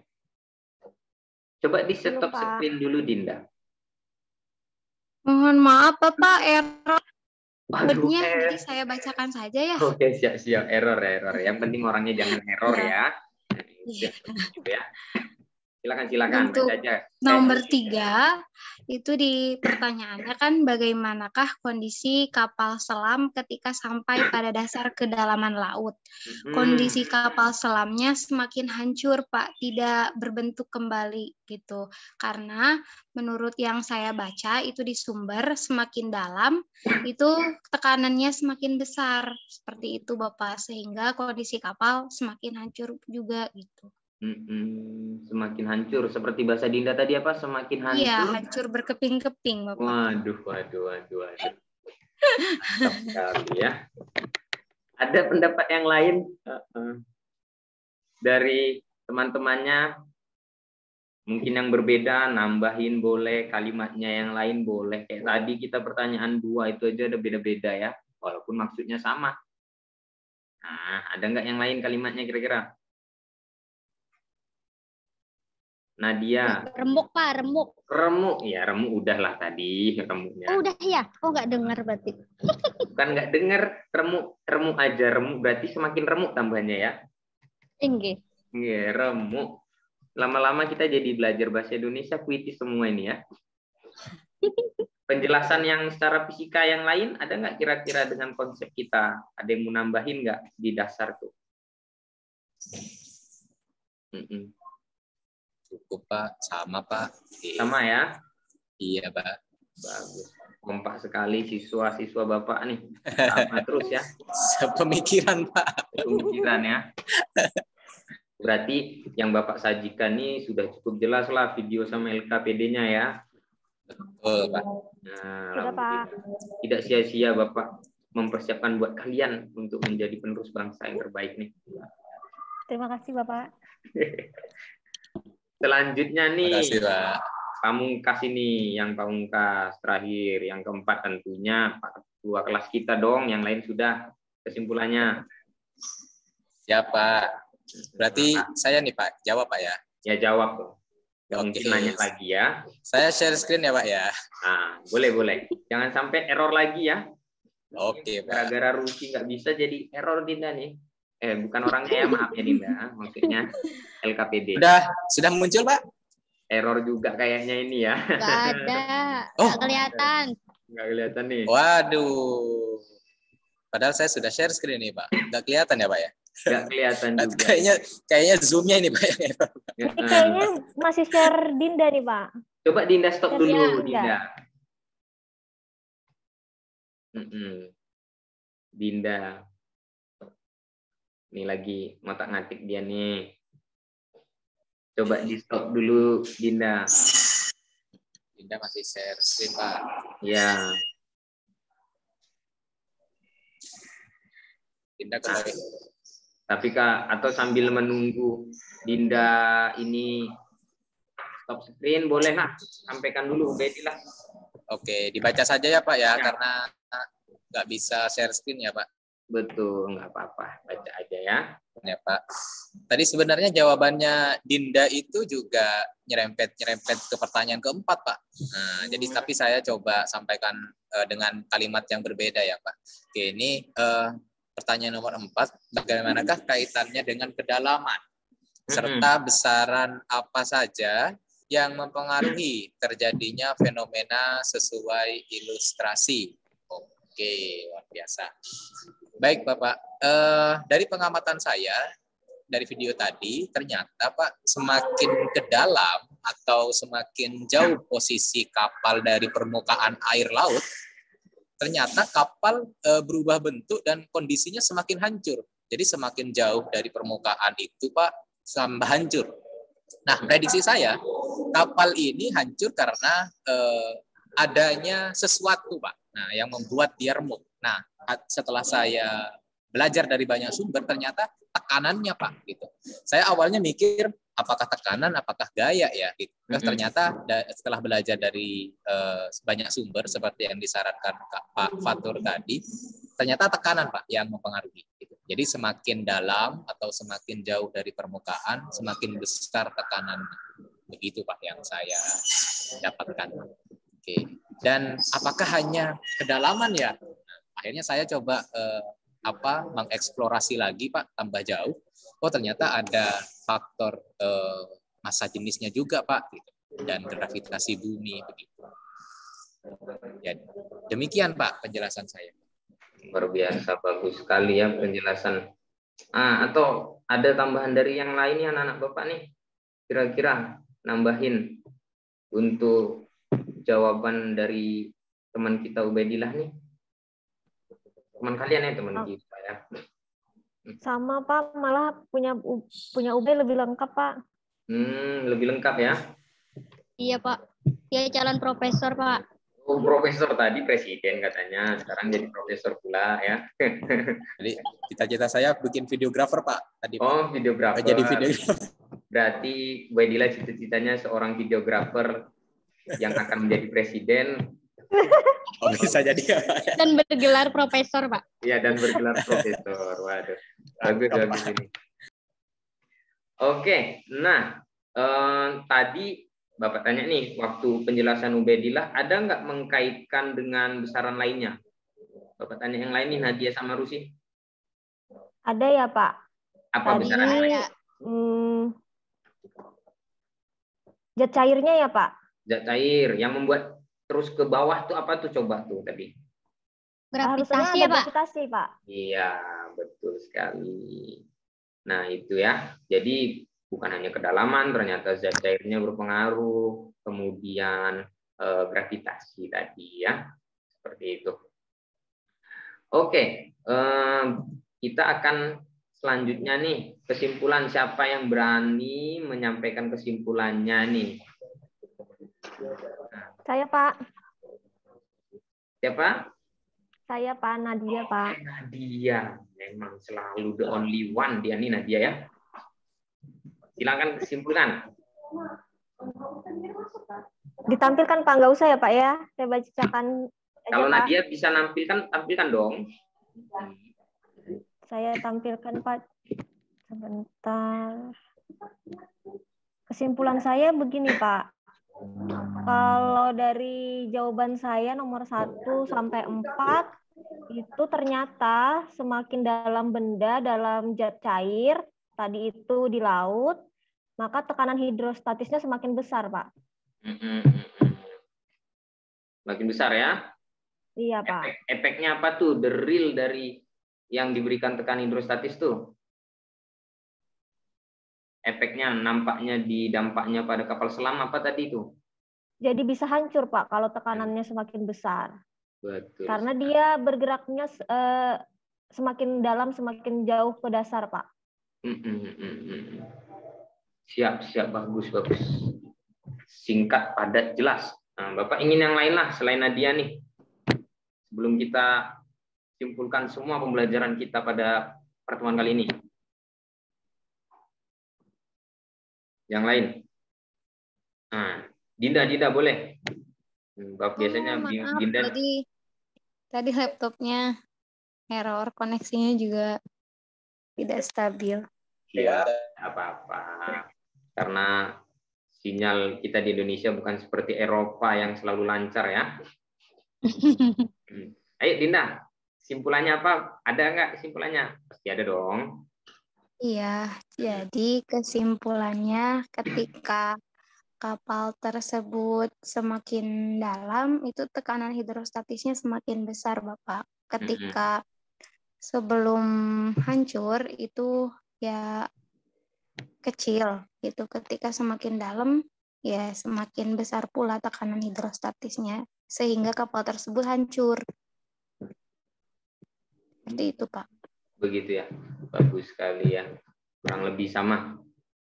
Coba di stop screen dulu Dinda. Mohon maaf Bapak, error. Aduh, Jadi saya bacakan saja ya. Oke, siap. Error. Yang penting orangnya jangan error ya. Ya. Silakan. Untuk Baca aja. nomor 3, itu di pertanyaannya kan bagaimanakah kondisi kapal selam ketika sampai pada dasar kedalaman laut. Kondisi kapal selamnya semakin hancur, Pak, tidak berbentuk kembali gitu. Karena menurut yang saya baca itu di sumber, semakin dalam itu tekanannya semakin besar. Seperti itu, Bapak, sehingga kondisi kapal semakin hancur juga gitu. Semakin hancur, seperti bahasa Dinda tadi apa? Semakin hancur. Iya, hancur berkeping-keping, Bapak. Waduh. Mantap sekali ya. Ada pendapat yang lain dari teman-temannya? Mungkin yang berbeda, nambahin boleh, kalimatnya yang lain boleh. Kayak tadi kita pertanyaan 2 itu aja ada beda-beda ya, walaupun maksudnya sama. Nah, ada nggak yang lain kalimatnya kira-kira? Nadia. Remuk, Pak, remuk. Remuk, ya remuk udahlah tadi remuknya. Oh, udah ya? Oh, nggak dengar berarti. Bukan nggak dengar, remuk aja, remuk berarti semakin remuk tambahnya ya. Tinggi. Iya, remuk. Lama-lama kita jadi belajar bahasa Indonesia puitis semua ini ya. Penjelasan yang secara fisika yang lain ada nggak kira-kira dengan konsep kita? Ada yang mau nambahin nggak di dasar tuh? Cukup, Pak. Sama, Pak. Sama ya? Iya, Pak. Bagus. Kompak sekali siswa-siswa Bapak nih. Sama terus ya. Sepemikiran, Pak. Pemikiran ya. Berarti yang Bapak sajikan nih sudah cukup jelas lah video sama LKPD-nya ya. Betul, Pak. Nah, Sudah, Pak. Tidak sia-sia Bapak mempersiapkan buat kalian untuk menjadi penerus bangsa yang terbaik nih. Terima kasih, Bapak. Selanjutnya nih, Terima kasih, Pak. pamungkas ini, yang pamungkas terakhir, yang keempat tentunya Pak kelas kita dong, yang lain sudah kesimpulannya. Ya, Pak. Berarti saya nih, Pak, jawab, Pak ya. Ya jawab dong. Gak mungkin Oke. nanya lagi ya. Saya share screen ya, Pak ya. Nah, boleh. Jangan sampai error lagi ya. Oke, Pak. Gara-gara Rusi nggak bisa jadi error Dinda nih. Bukan orangnya ya, maaf ya Dinda. Maksudnya LKPD. Sudah muncul, Pak? Error juga kayaknya ini ya. Nggak ada. Oh. Nggak kelihatan. Nggak kelihatan nih. Waduh. Padahal saya sudah share screen nih, Pak. Nggak kelihatan ya, Pak ya? Nggak kelihatan juga. Kayaknya zoom-nya ini, Pak. Ini kayaknya masih share Dinda nih, Pak. Coba Dinda stop dulu, Enggak. Dinda. Dinda. Ini lagi ngotak-ngatik dia nih. Coba di stop dulu, Dinda. Dinda masih share screen, Pak. Ya. Dinda kembali. Tapi Kak, atau sambil menunggu Dinda ini stop screen, boleh lah. Sampaikan dulu, Bedilah. Oke, dibaca saja ya, Pak ya, karena nggak bisa share screen ya, Pak. Betul, nggak apa-apa. Baca aja ya. Ya, Pak. Tadi sebenarnya jawabannya Dinda itu juga nyerempet ke pertanyaan keempat, Pak. Nah, jadi tapi saya coba sampaikan dengan kalimat yang berbeda ya, Pak. Oke, ini pertanyaan nomor 4, bagaimanakah kaitannya dengan kedalaman? Serta besaran apa saja yang mempengaruhi terjadinya fenomena sesuai ilustrasi. Oke, luar biasa. Baik, Bapak. Dari pengamatan saya, dari video tadi, ternyata Pak, semakin ke dalam atau semakin jauh posisi kapal dari permukaan air laut, ternyata kapal berubah bentuk dan kondisinya semakin hancur. Jadi semakin jauh dari permukaan itu, Pak, tambah hancur. Nah, prediksi saya, kapal ini hancur karena adanya sesuatu, Pak. Nah, yang membuat dia remuk. Nah, setelah saya belajar dari banyak sumber, ternyata tekanannya, Pak, gitu. Saya awalnya mikir apakah tekanan, apakah gaya ya, gitu. Ternyata setelah belajar dari banyak sumber seperti yang disarankan Pak Fatur tadi, ternyata tekanan, Pak, yang mempengaruhi. Gitu. Jadi semakin dalam atau semakin jauh dari permukaan, semakin besar tekanan. Begitu, Pak, yang saya dapatkan. Oke. Dan apakah hanya kedalaman ya? Akhirnya saya coba mengeksplorasi lagi, Pak, tambah jauh. Oh, ternyata ada faktor massa jenisnya juga Pak, gitu. Dan gravitasi bumi begitu. Ya, demikian Pak penjelasan saya. Luar biasa, bagus sekali ya penjelasan. Atau ada tambahan dari yang lainnya anak-anak Bapak nih? Kira-kira nambahin untuk jawaban dari teman kita Ubaidillah nih. Teman kalian ya, teman kita ya. Sama Pak, malah punya Ubay lebih lengkap Pak. Lebih lengkap ya? Iya Pak, dia calon profesor Pak. Oh, profesor tadi presiden katanya, sekarang jadi profesor pula ya. Jadi cita-cita saya bikin videografer Pak tadi. Oh, videografer. Jadi videografer. Berarti Ubaidillah cita-citanya seorang videografer yang akan menjadi presiden. Oh, bisa jadi. Dan bergelar profesor Pak. Iya, dan bergelar profesor. Waduh, bagus ini. Oke, nah tadi Bapak tanya nih, waktu penjelasan Ubaidillah, ada nggak mengkaitkan dengan besaran lainnya? Bapak tanya yang lain nih, Nadia sama Rusi. Ada ya Pak. Apa besarannya? Zat cairnya ya Pak? Zat cair, yang membuat terus ke bawah tuh apa tuh coba tuh tadi? Gravitasi ya Pak? Gravitasi Pak. Iya, betul sekali. Nah itu ya, jadi bukan hanya kedalaman, ternyata zat cairnya berpengaruh, kemudian gravitasi tadi ya, seperti itu. Oke, kita akan selanjutnya nih, kesimpulan. Siapa yang berani menyampaikan kesimpulannya nih? Saya Pak. Siapa? Saya Pak, Nadia Pak. Nadia, memang selalu the only one dia nih Nadia ya. Silakan kesimpulan. Ditampilkan Pak, nggak usah ya Pak ya. Saya bacakan aja, kalau Pak. Nadia bisa tampilkan dong. Saya tampilkan Pak. Sebentar. Kesimpulan saya begini Pak. Kalau dari jawaban saya nomor 1 sampai 4 itu ternyata semakin dalam benda dalam zat cair tadi itu di laut, maka tekanan hidrostatisnya semakin besar, Pak. Makin besar ya? Iya, Pak. Efeknya apa tuh? The real dari yang diberikan tekanan hidrostatis tuh? Efeknya nampaknya di dampaknya pada kapal selam apa tadi itu? Jadi bisa hancur, Pak, kalau tekanannya semakin besar. Betul. Karena dia bergeraknya semakin dalam, semakin jauh ke dasar, Pak. Siap, bagus. Singkat, padat, jelas. Nah, Bapak ingin yang lain lah selain Nadia nih. Sebelum kita simpulkan semua pembelajaran kita pada pertemuan kali ini. Yang lain? Nah, Dinda boleh. Bapak biasanya maaf, Dinda. Tadi laptopnya error, koneksinya juga tidak stabil. Ya, apa-apa. Karena sinyal kita di Indonesia bukan seperti Eropa yang selalu lancar ya. Ayo Dinda, simpulannya apa? Ada nggak kesimpulannya? Pasti ada dong. Iya, jadi kesimpulannya ketika kapal tersebut semakin dalam, itu tekanan hidrostatisnya semakin besar, Bapak. Ketika sebelum hancur itu ya kecil, gitu. Ketika semakin dalam, ya semakin besar pula tekanan hidrostatisnya, sehingga kapal tersebut hancur. Seperti itu, Pak. Begitu ya, bagus sekali ya. Kurang lebih sama.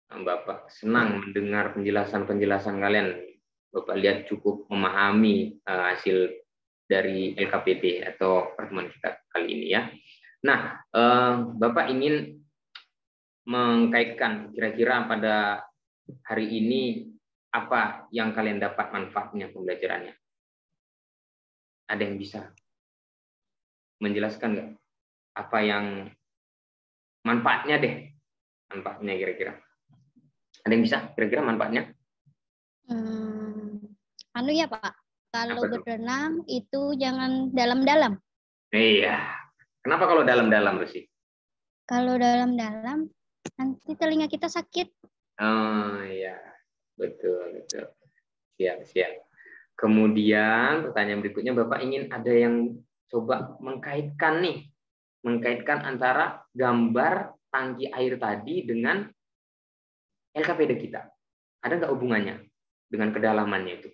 Bapak senang mendengar penjelasan kalian. Bapak lihat cukup memahami hasil dari LKPD atau pertemuan kita kali ini ya. Nah, Bapak ingin mengkaitkan kira-kira pada hari ini apa yang kalian dapat manfaatnya pembelajarannya? Ada yang bisa menjelaskan nggak? Apa yang manfaatnya deh? Manfaatnya kira-kira. Ada yang bisa kira-kira manfaatnya? Anu ya Pak, kalau berenang itu jangan dalam-dalam. Iya. Kenapa kalau dalam-dalam, Rusi? Kalau dalam-dalam nanti telinga kita sakit. Oh iya. Betul. Siap. Kemudian pertanyaan berikutnya, Bapak ingin ada yang coba mengkaitkan antara gambar tangki air tadi dengan LKPD kita. Ada nggak hubungannya dengan kedalamannya itu?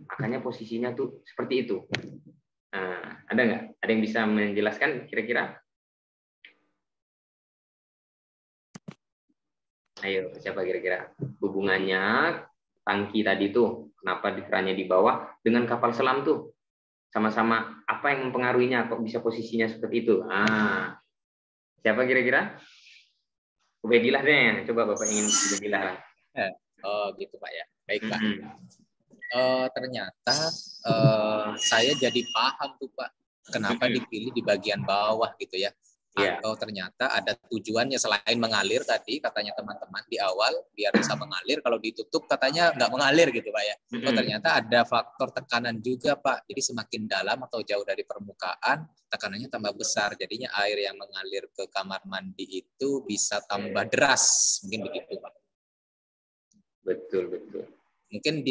Makanya posisinya tuh seperti itu. Nah, ada nggak? Ada yang bisa menjelaskan kira-kira? Ayo, siapa kira-kira? Hubungannya tangki tadi tuh, kenapa kerannya di bawah dengan kapal selam tuh? Sama-sama apa yang mempengaruhinya? Kok bisa posisinya seperti itu? Siapa kira-kira? Ubedillah deh, coba Bapak ingin Ubedillah. Oh gitu Pak ya. Baik Pak. Ternyata saya jadi paham tuh Pak, kenapa dipilih di bagian bawah gitu ya. Atau ternyata ada tujuannya selain mengalir tadi katanya teman-teman di awal biar bisa mengalir, kalau ditutup katanya nggak mengalir gitu Pak ya. Oh ternyata ada faktor tekanan juga Pak. Jadi semakin dalam atau jauh dari permukaan tekanannya tambah besar. Jadinya air yang mengalir ke kamar mandi itu bisa tambah deras. Mungkin begitu Pak. Betul. Mungkin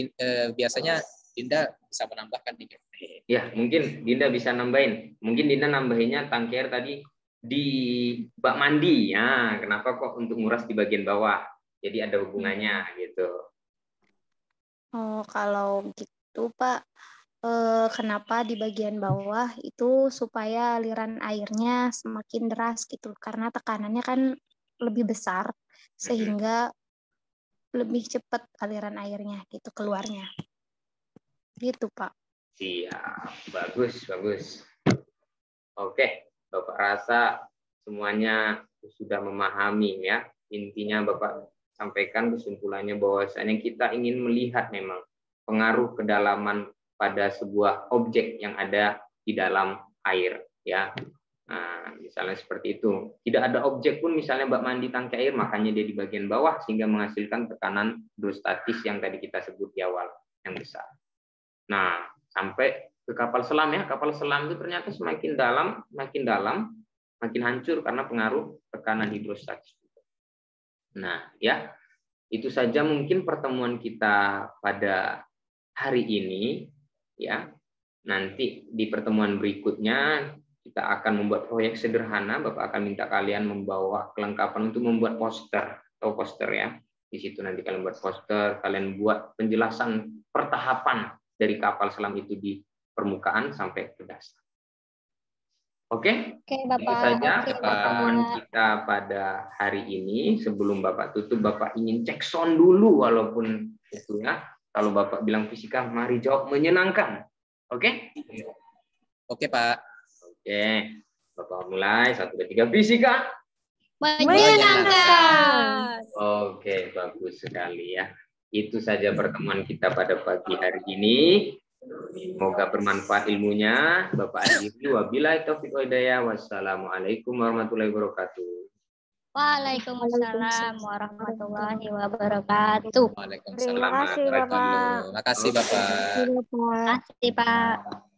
biasanya Dinda bisa menambahkan dikit. Ya, mungkin Dinda bisa nambahin. Mungkin Dinda nambahinnya tangki air tadi di bak mandi. Ya, kenapa kok untuk nguras di bagian bawah? Jadi ada hubungannya gitu. Oh, kalau gitu Pak, kenapa di bagian bawah itu supaya aliran airnya semakin deras gitu. Karena tekanannya kan lebih besar sehingga lebih cepat aliran airnya gitu keluarnya. Gitu Pak. Siap, bagus. Oke, Bapak rasa semuanya sudah memahami ya. Intinya Bapak sampaikan kesimpulannya bahwasanya kita ingin melihat memang pengaruh kedalaman pada sebuah objek yang ada di dalam air ya. Nah, misalnya seperti itu. Tidak ada objek pun misalnya bak mandi tangki air, makanya dia di bagian bawah sehingga menghasilkan tekanan hidrostatis yang tadi kita sebut di awal yang besar. Nah, sampai ke kapal selam ya. Kapal selam itu ternyata semakin dalam, makin hancur karena pengaruh tekanan hidrostatis. Nah, ya. Itu saja mungkin pertemuan kita pada hari ini ya. Nanti di pertemuan berikutnya kita akan membuat proyek sederhana. Bapak akan minta kalian membawa kelengkapan untuk membuat poster ya. Di situ nanti kalian buat poster, kalian buat penjelasan pertahapan dari kapal selam itu di permukaan sampai ke dasar. Oke, Bapak. Itu saja pertemuan kita pada hari ini. Sebelum Bapak tutup, Bapak ingin cek sound dulu walaupun itu ya. Kalau Bapak bilang fisika, mari jawab menyenangkan. Oke? Oke, Pak. Oke, Bapak mulai 1, 2, 3 fisika. Menyenangkan. Oke, bagus sekali ya. Itu saja pertemuan kita pada pagi hari ini. Semoga bermanfaat ilmunya. Bapak Adili, wabillahi taufiq wal hidayah. Wassalamualaikum warahmatullahi wabarakatuh. Waalaikumsalam warahmatullahi wabarakatuh. Terima kasih Bapak. Terima kasih Bapak. Terima kasih Pak.